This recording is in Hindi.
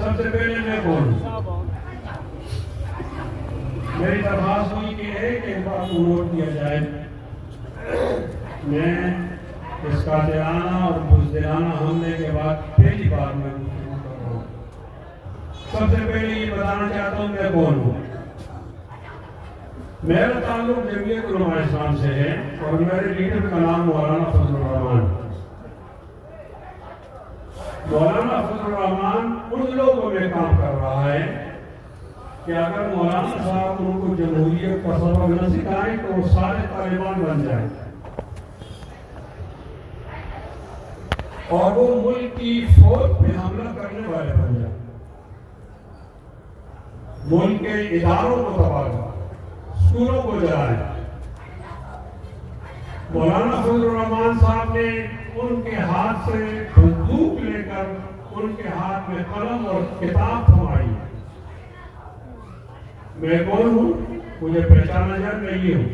सबसे पहले मैं कौन हूँ? मेरी दरखास्त हुई कि एक बार को नोट किया जाए। मैं इस कातिलाना और बुज़दिलाना हमले के बाद पहली बार मैं गुफ्तगू कर रहा हूँ। सबसे पहले ये बताना चाहता हूँ मैं कौन हूँ। मेरा ताल्लुक जमीयत उलमा इस्लाम से है और मेरे लीडर का नाम मौलाना फजलुर रहमान। मौलाना फजलुर रहमान उन लोगों में काम कर रहा है कि अगर मौलाना साहब उनको जमहूरियत का सबक न सिखाएं तो वो सारे तालिबान बन जाए और वो मुल्क की फौज पे हमला करने वाले बन जाए, मुल्क के इदारों को तबाह कर, स्कूलों को जलाए। मौलाना फजलुर रहमान साहब ने उनके हाथ से बंदूक लेकर उनके हाथ में कलम और किताब थमाई। मैं कौन हूँ? मुझे पहचाना जाए, मैं ये हूँ।